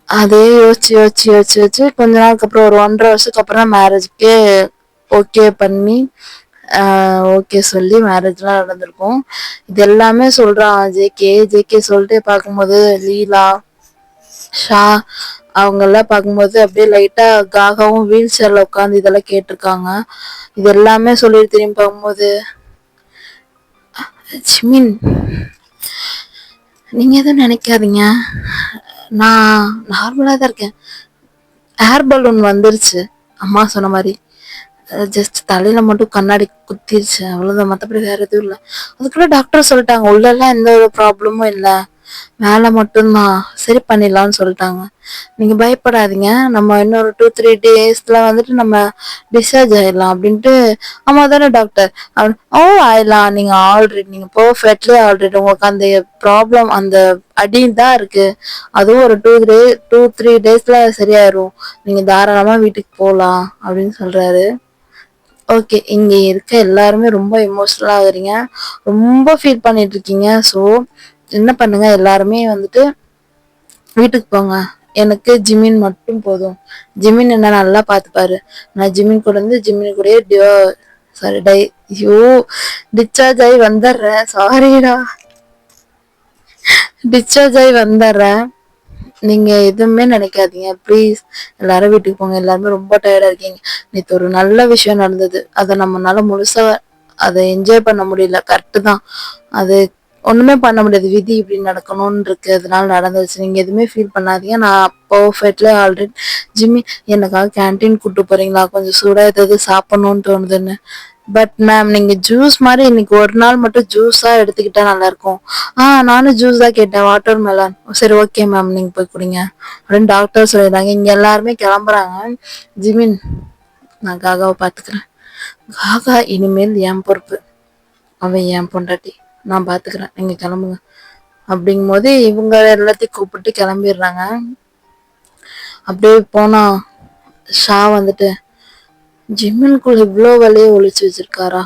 அதே யோசிச்சு யோசிச்சு யோசிச்சு யோசிச்சு கொஞ்ச நாளுக்கு அப்புறம் ஒரு 1.5 வருஷத்துக்கு அப்புறம் மேரேஜ்க்கே ஓகே பண்ணி ஓகே சொல்லி மேரேஜ்லாம் நடந்திருக்கும். இது எல்லாமே சொல்றான் ஜேகே சொல்லிட்டு பார்க்கும்போது லீலா ஷா அவங்க எல்லாம் பார்க்கும்போது அப்படியே லைட்டா காகாவும் வீல் சேர்ல உட்காந்து இதெல்லாம் கேட்டிருக்காங்க. இது எல்லாமே சொல்லி திரும்பி பார்க்கும்போது ஜிமின் நீங்க எதுவும் நினைக்காதீங்க, நான் நார்மலா தான் இருக்கேன், ஏர் பலூன் வந்துருச்சு அம்மா சொன்ன மாதிரி, ஜஸ்ட் தலையில மட்டும் கண்ணாடி குத்திருச்சு அவ்வளவுதான், மற்றபடி வேற எதுவும் இல்லை, அதுக்குள்ள டாக்டர் சொல்லிட்டாங்க உள்ள எல்லாம் எந்த ஒரு ப்ராப்ளமும் இல்லை, வேலை மட்டும்தான், சரி பண்ணிடலாம்னு சொல்லிட்டாங்க, நீங்க பயப்படாதீங்க, நம்ம இன்னொரு 2-3 டேஸ்ல வந்துட்டு நம்ம டிஸ்சார்ஜ் ஆயிடலாம் அப்படின்ட்டு. ஆமா தானே டாக்டர், ஓ ஆயிடலாம், நீங்க ஆல்ரெடி நீங்க பர்ஃபெக்ட்லி ஆல்ரெடி உங்களுக்கு அந்த ப்ராப்ளம் அந்த அடி தான் இருக்கு, அதுவும் ஒரு 2-3 டேஸ்ல சரியாயிரும், நீங்க தாராளமா வீட்டுக்கு போகலாம் அப்படின்னு சொல்றாரு. ஓகே, இங்க இருக்க எல்லாருமே ரொம்ப எமோஷனலா ஆகுறீங்க, ரொம்ப ஃபீல் பண்ணிட்டு இருக்கீங்க. ஸோ என்ன பண்ணுங்க, எல்லாருமே வந்துட்டு வீட்டுக்கு போங்க, எனக்கு ஜிமின் மட்டும் போதும். ஜிமின் என்ன நல்லா பார்த்துப்பாரு. நான் ஜிமின் கூட இருந்து ஜிமின் கூடயே சாரி ஐயோ டிஸ்சார்ஜ் ஆகி வந்துடுறேன். சாரிடா, டிஸ்சார்ஜ் ஆகி வந்துடுறேன். நீங்க எதுவுமே நினைக்காதீங்க ப்ளீஸ். எல்லாரும் வீட்டுக்கு போங்க. எல்லாருமே ரொம்ப டயர்டா இருக்கீங்க. நேற்று ஒரு நல்ல விஷயம் நடந்தது. அதை நம்மளால முழுசா அதை என்ஜாய் பண்ண முடியல. கரெக்டு தான். அது ஒண்ணுமே பண்ண முடியாது. விதி இப்படி நடக்கணும்னு இருக்கு. அதனால நடந்துச்சு. நீங்க எதுவுமே ஃபீல் பண்ணாதீங்க. நான் பர்ஃபெக்ட்ல ஆல்ரெடி ஜிம்மி எனக்காக கேன்டீன் கூட்டு போறீங்களா? கொஞ்சம் சூடா ஏதாவது சாப்பிடணும்னு தோணுதுன்னு. பட் மேம் நீங்க ஜூஸ் மாதிரி இன்னைக்கு ஒரு நாள் மட்டும் ஜூஸா எடுத்துக்கிட்டா நல்லா இருக்கும். நானும் ஜூஸ் தான் கேட்டேன், வாட்டர் மெலன். சரி ஓகே மேம், நீங்க போய் குடிங்க அப்படின்னு டாக்டர் சொல்லிடுறாங்க. இங்க எல்லாருமே கிளம்புறாங்க. ஜிமின், நான் காகாவை பாத்துக்கிறேன். காகா இனிமேல் என் பொறுப்பு. அவன் என் பொண்டாட்டி. நான் பாத்துக்கிறேன், நீங்க கிளம்புங்க அப்படிங்கும் போது இவங்க எல்லாத்தையும் கூப்பிட்டு கிளம்பிடுறாங்க. அப்படியே போனா ஷா வந்துட்டு, ஜிம்மின்குள்ள இவ்வளோ வேலையை ஒழிச்சு வச்சிருக்காரா?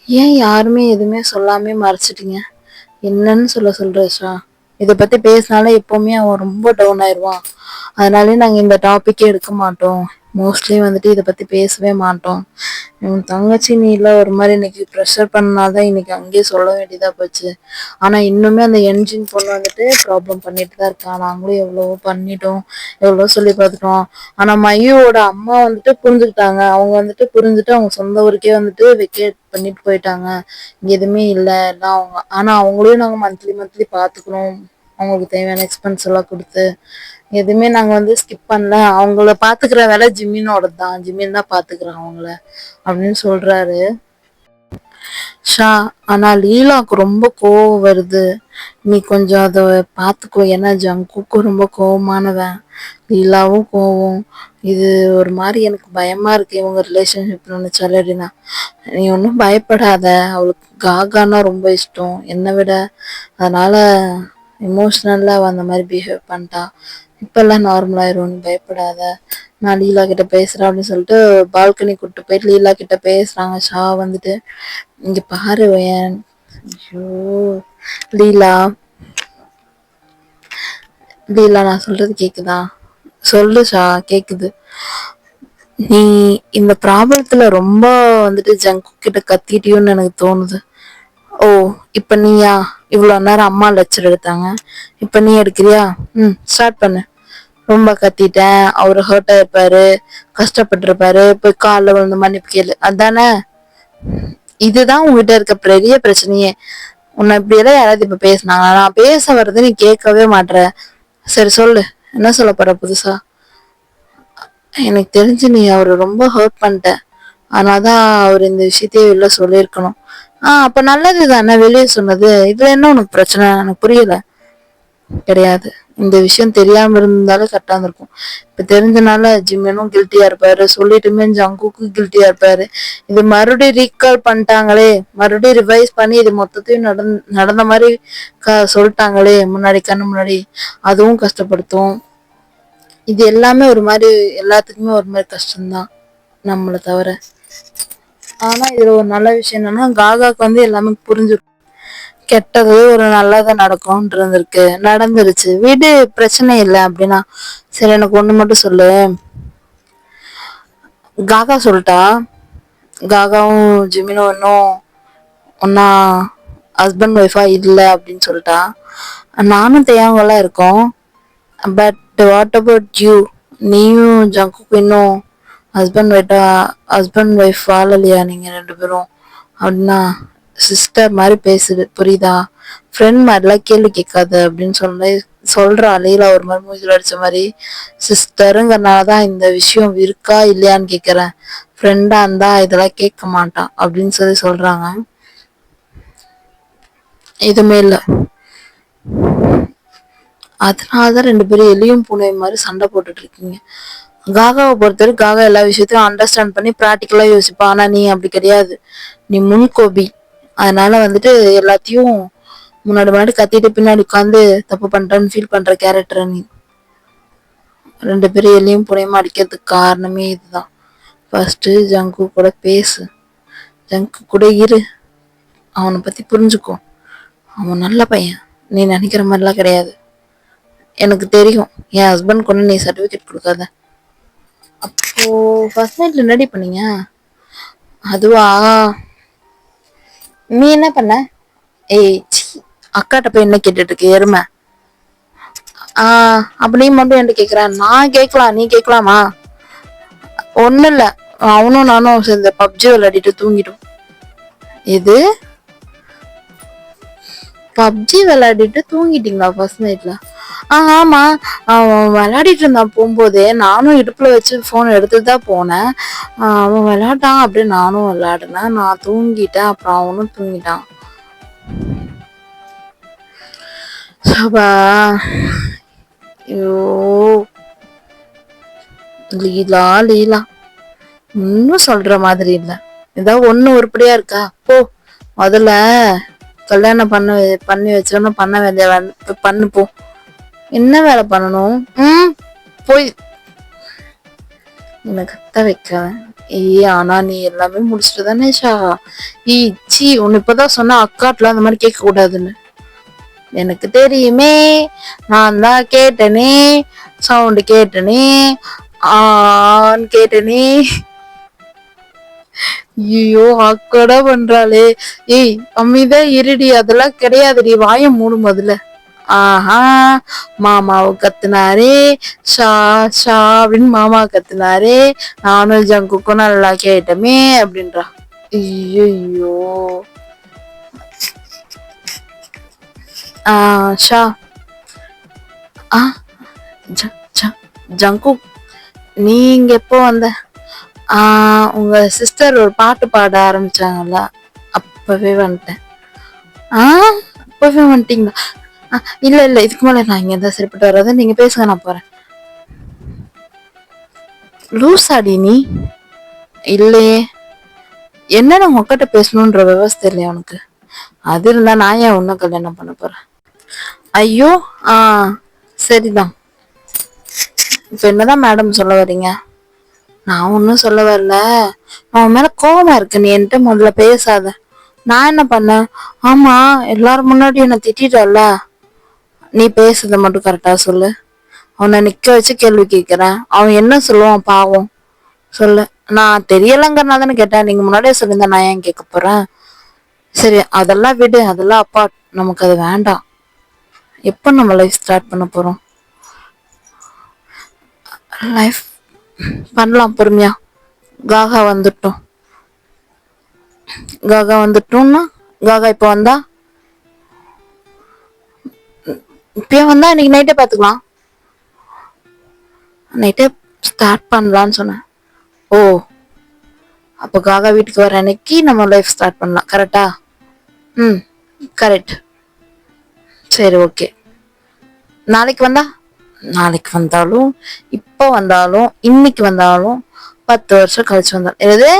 ஏன் யாருமே எதுவுமே சொல்லாமே மறைச்சிட்டீங்க? என்னன்னு சொல்ற ஷா? இதை பத்தி பேசினாலே எப்பவுமே அவன் ரொம்ப டவுன் ஆயிடுவான். அதனாலே நாங்க இந்த டாபிக்கே எடுக்க மாட்டோம். மோஸ்ட்லி வந்துட்டு இதை பத்தி பேசவே மாட்டோம். உன் தங்கச்சி நீ இல்ல ஒரு மாதிரி இன்னைக்கு ப்ரெஷர் பண்ணாதான் இன்னைக்கு அங்கேயே சொல்ல வேண்டியதா போச்சு. ஆனா இன்னுமே அந்த என்ஜின் பொண்ணு வந்துட்டு ப்ராப்ளம் பண்ணிட்டு தான் இருக்கா. நாங்களும் எவ்வளவோ பண்ணிட்டோம், எவ்வளவோ சொல்லி பார்த்துட்டோம். ஆனா மையோட அம்மா வந்துட்டு புரிஞ்சுக்கிட்டாங்க. அவங்க வந்துட்டு புரிஞ்சுட்டு அவங்க சொந்த ஊருக்கே வந்துட்டு வெக்கேட் பண்ணிட்டு போயிட்டாங்க. இங்க எதுவுமே இல்லை எல்லாம் அவங்க. ஆனா அவங்களையும் நாங்க மந்த்லி மந்த்லி பாத்துக்கணும். அவங்களுக்கு தேவையான எக்ஸ்பென்ஸ் எல்லாம் கொடுத்து எதுவுமே நாங்க வந்து ஸ்கிப் பண்ணல. அவங்கள பாத்துக்கிற வேலை ஜிம்மினோட தான். ஜிம்மின் தான் பாத்துக்கிறான் அவங்கள அப்படின்னு சொல்றாரு ஷா. ஆனா லீலாவுக்கு ரொம்ப கோவம் வருது. நீ கொஞ்சம் அதை பாத்துக்கோ. ஏன்னா ஜங்குக்கும் ரொம்ப கோவமானவன், லீலாவும் கோவம். இது ஒரு மாதிரி எனக்கு பயமா இருக்கு இவங்க ரிலேஷன்ஷிப் நினைச்சாலே. அப்படின்னா நீ ஒன்றும் பயப்படாத. அவளுக்கு காகானா ரொம்ப இஷ்டம் என்னை விட. அதனால எமோஷ்னலா அந்த மாதிரி பிஹேவ் பண்ணிட்டா. இப்பெல்லாம் நார்மல் ஆயிரும், நீ பயப்படாத. நான் லீலா கிட்ட பேசுறேன் அப்படின்னு சொல்லிட்டு பால்கனி கூப்பிட்டு போயிட்டு லீலா கிட்ட பேசுறாங்க. ஷா வந்துட்டு, இங்க பாரு ஐயோ லீலா, லீலா நான் சொல்றது கேக்குதா? சொல்லு ஷா, கேக்குது. நீ இந்த ப்ராப்ளத்துல ரொம்ப வந்துட்டு ஜங்கு கிட்ட கத்திட்டியோன்னு எனக்கு தோணுது. ஓ, இப்ப நீயா? இவ்வளவு நேரம் அம்மா லெக்சர் எடுத்தாங்க, இப்ப நீ எடுக்கிறியா? ஸ்டார்ட் பண்ணு. ரொம்ப கத்திட்டேன், அவரு ஹர்ட் ஆயிருப்பாரு, கஷ்டப்பட்டிருப்பாரு, போய் காலில் விழுந்து மன்னிப்பு கேளு, அதானே? இதுதான் உங்ககிட்ட இருக்க பெரிய பிரச்சனையே. உன்னை இப்படியெல்லாம் யாராவது இப்ப பேசினாங்க? நான் பேச வர்றது நீ கேட்கவே மாட்ற. சரி சொல்லு, என்ன சொல்ல போற புதுசா? எனக்கு தெரிஞ்சு நீ அவரை ரொம்ப ஹர்ட் பண்ணிட்ட. ஆனாதான் அவர் இந்த விஷயத்தையே வெளில சொல்லியிருக்கணும். அப்ப நல்லது தானே வெளியே சொன்னது. இதுல என்ன உனக்கு பிரச்சனை? எனக்கு புரியல. கிடையாது, இந்த விஷயம் தெரியாம இருந்தாலும் கரெக்டா இருந்திருக்கும். இப்ப தெரிஞ்சனால ஜிம்மனும் கில்ட்டியா இருப்பாரு, சொல்லிட்டுமே ஜங்குக்கும் கில்ட்டியா இருப்பாரு. இது மறுபடியும் ரீகால் பண்ணிட்டாங்களே, மறுபடியும் ரிவைஸ் பண்ணி இது மொத்தத்தையும் நடந்த மாதிரி சொல்லிட்டாங்களே முன்னாடி கண்ணு முன்னாடி, அதுவும் கஷ்டப்படுத்தும். இது எல்லாமே ஒரு மாதிரி எல்லாத்துக்குமே ஒரு மாதிரி கஷ்டம்தான் நம்மளை தவிர. ஆனா இதுல ஒரு நல்ல விஷயம் என்னன்னா காகாக்கு வந்து எல்லாமே புரிஞ்சிடும். கெட்டது ஒரு நல்லதா நடக்கும்னு இருந்திருக்கு, நடந்துருச்சு, வீடு பிரச்சனை இல்லை அப்படின்னா. சரி எனக்கு ஒண்ணு மட்டும் சொல்லு. காகா சொல்லிட்டா காகாவும் ஜிமினும் இன்னும் ஒன்னா ஹஸ்பண்ட் ஒய்ஃபா இல்லை அப்படின்னு சொல்லிட்டா. நானும் தேவங்கெல்லாம் இருக்கோம். But what about you? நீயும் ஜங்குக்கும் இன்னும் ஹஸ்பண்ட் ஒய்ஃப் வாழலையா நீங்க ரெண்டு பேரும்? அப்படின்னா சிஸ்டர் மாதிரி பேசுது, புரியுதா? ஃப்ரெண்ட் மாதிரிலாம் கேள்வி கேட்காத அப்படின்னு சொல்றா லீலா ஒரு மாதிரி மூஞ்சில் அடிச்ச மாதிரி. சிஸ்டருங்கிறனாலதான் இந்த விஷயம் இருக்கா இல்லையான்னு கேக்குறேன். ஃப்ரெண்டா இருந்தா இதெல்லாம் கேட்க மாட்டான் அப்படின்னு சொல்றாங்க. எதுவுமே இல்லை. அதனாலதான் ரெண்டு பேரும் எலியும் பூனையும் மாதிரி சண்டை போட்டுட்டு இருக்கீங்க. காகாவை பொறுத்தவரை காகா எல்லா விஷயத்தையும் அண்டர்ஸ்டாண்ட் பண்ணி ப்ராக்டிக்கலா யோசிப்பா. ஆனா நீ அப்படி கிடையாது, நீ முன்கோபி. அதனால வந்துட்டு எல்லாத்தையும் முன்னாடி முன்னாடி கத்திட்டு பின்னாடி உட்காந்து தப்பு பண்றேன்னு ஃபீல் பண்ற கேரக்டர் நீ. ரெண்டு பேரும் எல்லையும் புனையமா அடிக்கிறதுக்கு காரணமே இதுதான். ஃபர்ஸ்ட் ஜங்கு கூட பேசு, ஜங்கு கூட இரு, அவனை பத்தி புரிஞ்சுக்கோ. அவன் நல்ல பையன், நீ நினைக்கிற மாதிரிலாம் கிடையாது. எனக்கு தெரியும். என் ஹஸ்பண்ட் கொண்டு நீ சர்டிபிகேட் கொடுக்காத. அப்போ ஃபர்ஸ்ட் நைட்ல என்னடி பண்ணீங்க? அதுவா, நீ என்ன பண்ண? ஏய் சீ, அக்காட்ட போய் என்ன கேட்டுட்டு இருக்கு எருமை? அப்ப நீ மட்டும் என்கிட்ட கேக்குற, நான் கேட்கலாம் நீ கேட்கலாமா? ஒண்ணு இல்ல, அவனும் நானும் சேர்ந்து பப்ஜி விளையாடிட்டு தூங்கிட்டோம். இது பப்ஜி விளையாடிட்டு தூங்கிட்டீங்களா ஃபர்ஸ்ட் நைட்ல? ஆமா, அவன் விளையாடிட்டு இருந்தான். போகும்போதே நானும் இடுப்புல வச்சு போன் எடுத்துட்டு தான் போனேன். அவன் விளையாட்டான், அப்படியே நானும் விளையாடினேன். நான் தூங்கிட்டேன், அப்புறம் அவனும் தூங்கிட்டான். சபா, ஐயோ லீலா லீலா, இன்னும் சொல்ற மாதிரி இல்ல. ஏதாவது ஒண்ணு உருப்படியா இருக்கா? போ, முதல்ல கல்யாணம் பண்ணி வச்சோன்னு பண்ண வேண்டிய பண்ணு போ. என்ன வேலை பண்ணணும்? போய் என்ன கத்த வைக்கிறேன். ஆனா நீ எல்லாமே முடிச்சுட்டு தானே ஷா. சீ, உன்னை இப்பதான் சொன்னா அக்காட்டுல அந்த மாதிரி கேட்க கூடாதுன்னு. எனக்கு தெரியுமே, நான் தான் கேட்டனே, சவுண்டு கேட்டனே, கேட்டனே. ஐயோ அக்கடா பண்றாளே. ஏய் அம்மிதான் இருடி, அதெல்லாம் கிடையாதுடி, வாய மூடு முதல்ல. ஆஹா, மாமாவை கத்துனாரே, ஷா ஷா அப்படின்னு மாமா கத்துனாரே, நானும் ஜங்குக்கும் நல்லா கேட்டமே அப்படின்றா. ஐயோ ஷா. ஜங்கு, நீங்க எப்போ வந்த? உங்க சிஸ்டர் ஒரு பாட்டு பாட ஆரம்பிச்சாங்கல்ல, அப்பவே வந்துட்டேன். அப்பவே வந்துட்டீங்களா? இல்ல இல்ல, இதுக்கு மேல நான் இங்க இருந்தா சரிப்பட்டு வராது, நீங்க பேசுங்க, நான் போறேன். லூசாடி நீ? இல்லையே, என்ன உங்க அக்கிட்ட பேசணும்ன்ற விவசாய இல்லையா உனக்கு? அது இருந்தா நான் ஏன் ஒன்னும் கல்யாணம் பண்ண போறேன்? ஐயோ சரிதான். இப்ப என்னதான் மேடம் சொல்ல வரீங்க? நான் ஒன்னும் சொல்ல வரல, அவன் மேல கோபமா இருக்கு. நீ என்கிட்ட முதல்ல பேசாத. நான் என்ன பண்ணேன்? ஆமா, எல்லாரும் முன்னாடி என்ன திட்டால. நீ பேசுறத மட்டும் கரெக்டா சொல்லு. அவனை நிக்க வச்சு கேள்வி கேட்கிறேன், அவன் என்ன சொல்லுவான் பாவம்? சொல்லு. நான் தெரியலங்கிறனா தானே கேட்டேன், நீங்க முன்னாடியே சொல்லியிருந்தா நான் ஏன் கேட்க போறேன்? சரி அதெல்லாம் விடு, அதெல்லாம் அப்பா, நமக்கு அது வேண்டாம். எப்ப நம்ம லைஃப் ஸ்டார்ட் பண்ண போறோம்? லைஃப் பண்ணலாம் பொறுமையா. காகா வந்துட்டோம். காகா வந்துட்டோம்னா, காகா இப்ப வந்தா, இப்பயே வந்தா இன்னைக்கு நைட்டே பாத்துக்கலாம். நைட்டே ஸ்டார்ட் பண்ணலான்னு சொன்னேன். ஓ, அப்போ காகா வீட்டுக்கு வர அன்னைக்கு நம்ம லைஃப் ஸ்டார்ட் பண்ணலாம், கரெக்டா? கரெக்ட். சரி ஓகே. நாளைக்கு வந்தா? நாளைக்கு வந்தாலும், இப்போ வந்தாலும், இன்னைக்கு வந்தாலும், 10 வருஷம் கழிச்சு வந்தாலும் எது?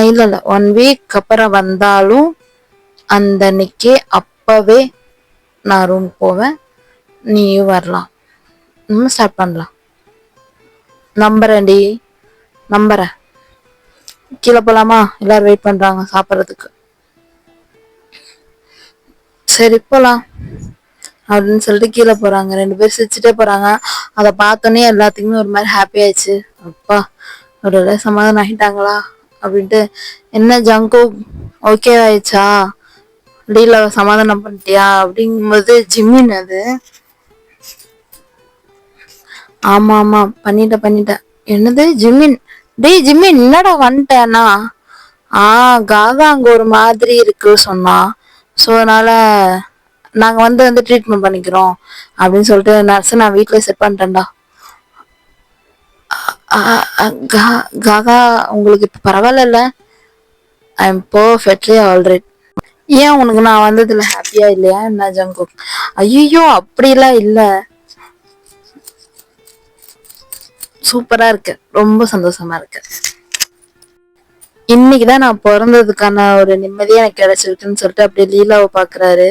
இல்ல இல்ல, 1 வீக் அப்புறம் வந்தாலும் அந்த அன்னைக்கே அப்பவே நான் ரூம் போவேன், நீயும் வரலாம், நம்ம ஸ்டார்ட் பண்ணலாம். நம்புறேன்டி, நம்புறேன். கீழே போலாமா? எல்லாரும் வெயிட் பண்றாங்க சாப்பிட்றதுக்கு. சரி போலாம் அப்படின்னு சொல்லிட்டு கீழே போறாங்க. 2 பேரும் சிரிச்சுட்டே போறாங்க. அதை பார்த்தோன்னே எல்லாத்துக்குமே ஒரு மாதிரி ஹாப்பி ஆயிடுச்சு. அப்பா, ஒரு சமாதானம் ஆகிட்டாங்களா அப்படின்ட்டு. என்ன ஜங்கு, ஓகே ஆயிடுச்சா? டீல சமாதானம் பண்ணிட்டியா அப்படிங்கும்போது ஜிம்மின் அது. ஆமா ஆமா, பண்ணிட்டேன். என்னது ஜிம்மின்? டேய் ஜிம்மின், என்னடா வந்துட்டேன்னா? காகா அங்க ஒரு மாதிரி இருக்கு சொன்னா, ஸோ அதனால நாங்க வந்து ட்ரீட்மெண்ட் பண்ணிக்கிறோம் அப்படின்னு சொல்லிட்டு நர்ஸ் நான் வீட்டுல செட் பண்ணிட்டேன்டா. காகா உங்களுக்கு இப்ப பரவாயில்ல? I am perfectly alright. ஏன் உனக்கு நான் வந்ததுல ஹாப்பியா இல்லையா என்ன ஜங்கு? ஐயோ அப்படிலாம் இல்ல, சூப்பரா இருக்கு, ரொம்ப சந்தோஷமா இருக்கு. இன்னைக்குதான் நான் பிறந்ததுக்கான ஒரு நிம்மதியா எனக்கு கிடைச்சிருக்குன்னு சொல்லிட்டு அப்படியே லீலாவை பாக்குறாரு.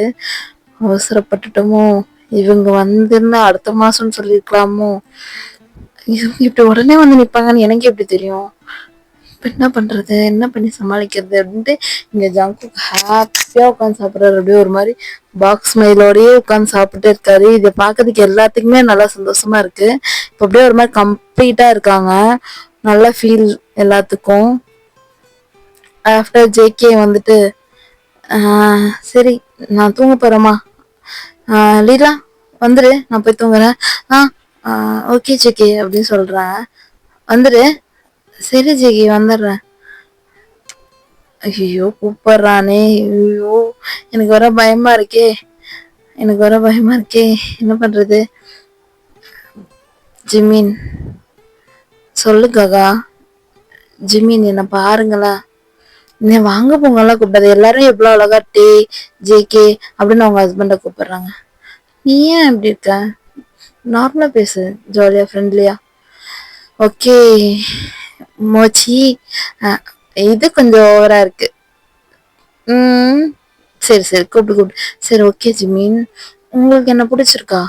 அவசரப்பட்டுட்டோமோ? இவங்க வந்துன்னா அடுத்த மாசம்னு சொல்லிருக்கலாமோ? இவங்க இப்படி உடனே வந்து நிப்பாங்கன்னு எனக்கு எப்படி தெரியும்? என்ன பண்றது, என்ன பண்ணி சமாளிக்கிறது அப்படின்ட்டு இங்க ஜங்குக் ஹாப்பியா உட்காந்து சாப்பிடுறாரு. அப்படியே ஒரு மாதிரி பாக்ஸ் ஸ்மைலோடயே உட்காந்து சாப்பிட்டு இருக்காரு. இதை பார்க்கறதுக்கு எல்லாத்துக்குமே நல்லா சந்தோஷமா இருக்கு. இப்போ அப்படியே ஒரு மாதிரி கம்ப்ளீட்டா இருக்காங்க. நல்லா ஃபீல் எல்லாத்துக்கும். ஆஃப்டர் ஜேகே வந்துட்டு சரி நான் தூங்க போறேம்மா, லீலா வந்துரு நான் போய் தூங்குறேன். ஓகே ஜேகே அப்படின்னு சொல்றேன். வந்துரு. சரி ஜேகே வந்துடுறேன். ஐயோ கூப்பிடுறானே, ஐயோ எனக்கு வர பயமா இருக்கே, எனக்கு வர பயமா இருக்கே, என்ன பண்றது. ஜிமின் சொல்லு ககா. ஜிமின் என்ன பாருங்களா, நீ வாங்க போங்கலாம் கூப்பிடாது. எல்லாரும் எவ்வளவு அழகா டே ஜேகே அப்படின்னு அவங்க ஹஸ்பண்ட கூப்பிடுறாங்க. நீ ஏன் அப்படி இருக்க, நார்மலா பேசு, ஜாலியா ஃப்ரெண்ட்லியா. ஓகே மோச்சி, இது கொஞ்சம் ஓவரா இருக்கு. சரி சரி கூப்பிட்டு கூப்பிட்டு. சரி ஓகே ஜிமின், உங்களுக்கு என்ன பிடிச்சிருக்கா?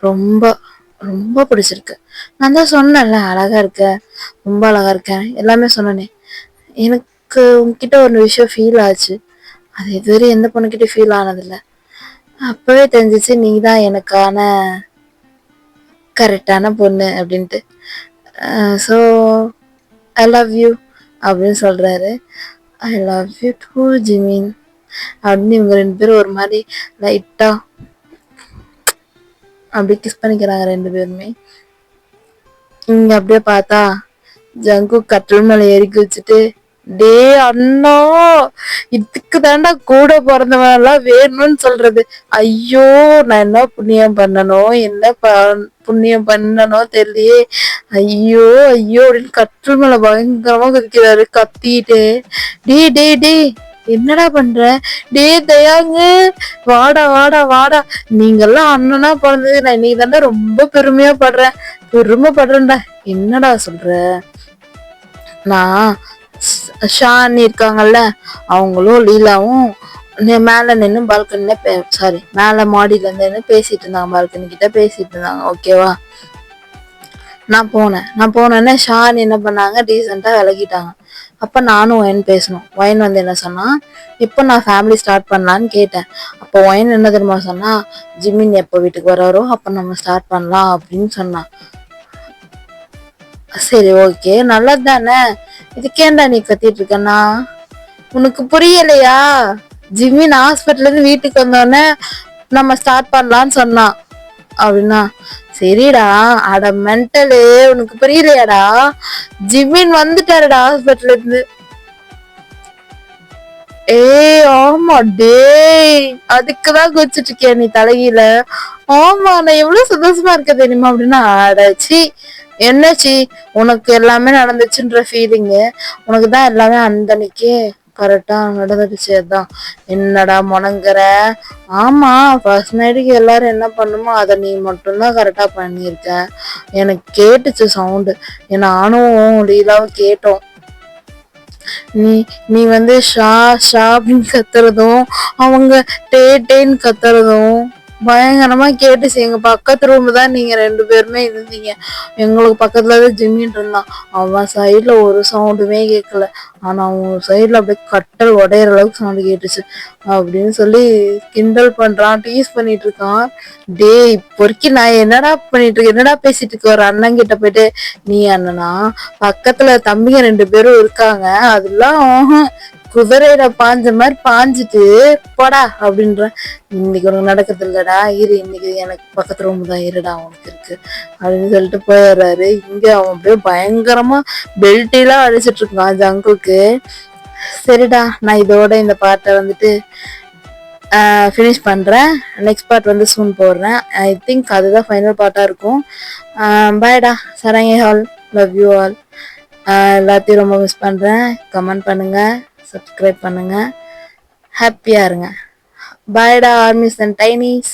ரொம்ப ரொம்ப பிடிச்சிருக்கு. நான் தான் சொன்னேன்ல அழகா இருக்க, ரொம்ப அழகா இருக்கேன், எல்லாமே சொன்னனே. எனக்கு உங்ககிட்ட ஒரு விஷயம் ஃபீல் ஆச்சு. அது இதுவரை எந்த பொண்ணுகிட்ட ஃபீல் ஆனதில்ல. அப்பவே தெரிஞ்சிச்சு நீ தான் எனக்கான கரெக்டான பொண்ணு அப்படின்ட்டு. ஸோ ஐ லவ் யூ அப்படின்னு சொல்றாரு. I love you too Jimin அப்படின்னு இவங்க ரெண்டு பேரும் ஒரு மாதிரி லைட்டா அப்படி கிஸ் பண்ணிக்கிறாங்க ரெண்டு பேருமே. இங்க அப்படியே பார்த்தா ஜங்கு கட்டில் மேல ஏறி வச்சுட்டு, டே அண்ணா இதுக்கு தாண்டா கூட பிறந்தவன் எல்லாம் வேணும்னு சொல்றது. ஐயோ நான் என்ன புண்ணியம் பண்ணணும், என்ன புண்ணியம் பண்ணனோ தெரியலையே. ஐயோ ஐயோ அப்படின்னு கட்டில் மேல பயங்கரமா குதிக்கிறாரு கத்திட்டு. டே டே டே என்னடா பண்ற, டே தயாங்க வாடா வாடா வாடா, நீங்கெல்லாம் அண்ணனா பிறந்தது நான் இன்னைக்கு தாண்டா ரொம்ப பெருமைப்படுறேன்டா. என்னடா சொல்ற, நான் ஷான் இருக்காங்கல்ல, அவங்களும் லீலாவும் மேல நின்று பால்கனில சாரி மேல மாடியில இருந்து பேசிட்டு இருந்தாங்க, பால்கனி கிட்ட பேசிட்டு இருந்தாங்க. ஓகேவா, நான் போனேன்னே ஷான் என்ன பண்ணாங்க, டீசெண்டா விலகிட்டாங்க. அப்ப நானும் ஒயின் பேசணும். ஒயின் வந்து என்ன சொன்னா, இப்போ நான் ஃபேமிலி ஸ்டார்ட் பண்ணலான்னு கேட்டேன். அப்போ ஒயின் என்ன தெரியுமா சொன்னா, ஜிமின் எப்போ வீட்டுக்கு வராரோ அப்ப நம்ம ஸ்டார்ட் பண்ணலாம் அப்படின்னு சொன்னான். சரி ஓகே நல்லது தானே, இதுக்கேண்டா நீ கத்திட்டு இருக்கனா, உனக்கு புரியலையா? ஜிமின் ஹாஸ்பிட்டல்ல இருந்து வீட்டுக்கு வந்தோடனே நம்ம ஸ்டார்ட் பண்ணலான்னு சொன்னான் அப்படின்னா. சரிடா அட மென்டலு, உனக்கு புரியலையாடா, ஜிமின் வந்துட்டாருடா ஹாஸ்பிட்டல்ல இருந்து. ஆமா டே, அதுக்குதான் குச்சிட்டு இருக்கியா நீ தலையில? ஆமா நான் எவ்வளவு சந்தோஷமா இருக்க தெரியுமா அப்படின்னா. அடச்சி என்னச்சி, உனக்கு எல்லாமே நடந்துச்சுன்ற ஃபீலிங்கு, உனக்குதான் எல்லாமே அந்தன்னைக்கு கரெக்டா நடந்துடுச்சு. அதான் என்னடா முணங்குற. ஆமா ஃபர்ஸ்ட் நைட்டுக்கு எல்லாரும் என்ன பண்ணுமோ அதை நீ மட்டும்தான் கரெக்டா பண்ணியிருக்க. எனக்கு கேட்டுச்சு சவுண்டு, நானும் லீலாவும் கேட்டோம். நீ வந்து ஷா ஷா அப்படின்னு கத்துறதும் அவங்க டே டேன்னு கத்துறதும் பயங்கரமா கேட்டுச்சு. எங்க பக்கத்து ரூம் தான் நீங்க ரெண்டு பேருமே இருந்தீங்க. எங்களுக்கு பக்கத்துலதான் ஜிம்மின் இருந்தான். அவன் சைட்ல ஒரு சவுண்டுமே கேட்கல, ஆனா அவன் சைட்ல அப்படியே கட்டல் உடையிற அளவுக்கு சவுண்டு கேட்டுச்சு அப்படின்னு சொல்லி கிண்டல் பண்றான், டீஸ் பண்ணிட்டு இருக்கான். டே பொறுக்கி நான் என்னடா பண்ணிட்டு இருக்கேன், என்னடா பேசிட்டு இருக்க ஒரு அண்ணன் கிட்ட போயிட்டு. நீ அண்ணனா, பக்கத்துல தம்பிங்க ரெண்டு பேரும் இருக்காங்க, அதெல்லாம் குதிரையில பாஞ்ச மாதிரி பாஞ்சிட்டு போடா அப்படின்ற. இன்னைக்கு உனக்கு நடக்கிறது இல்லடா, இரு இன்னைக்கு எனக்கு பக்கத்து ரூம் தான் இருடா உனக்கு இருக்கு அப்படின்னு சொல்லிட்டு போயிடுறாரு. இங்க அவன் அப்படியே பயங்கரமா பெல்ட் எல்லாம் அடிச்சிட்டு இருக்கான் ஜங்குக்கு. சரிடா நான் இதோட இந்த பாட்டை வந்துட்டு ஃபினிஷ் பண்றேன். நெக்ஸ்ட் பார்ட் வந்து சூன் போடுறேன். ஐ திங்க் அதுதான் ஃபைனல் பார்ட்டா இருக்கும். பாய்டா, சரங்கே ஆல், லவ் யூ ஆல். எல்லாத்தையும் ரொம்ப மிஸ் பண்றேன். கமெண்ட் பண்ணுங்க, சப்ஸ்கிரைப் பண்ணுங்க, ஹாப்பியா இருங்க. பாய்டா ஆர்மிஸ் அண்ட் டைனிஸ்.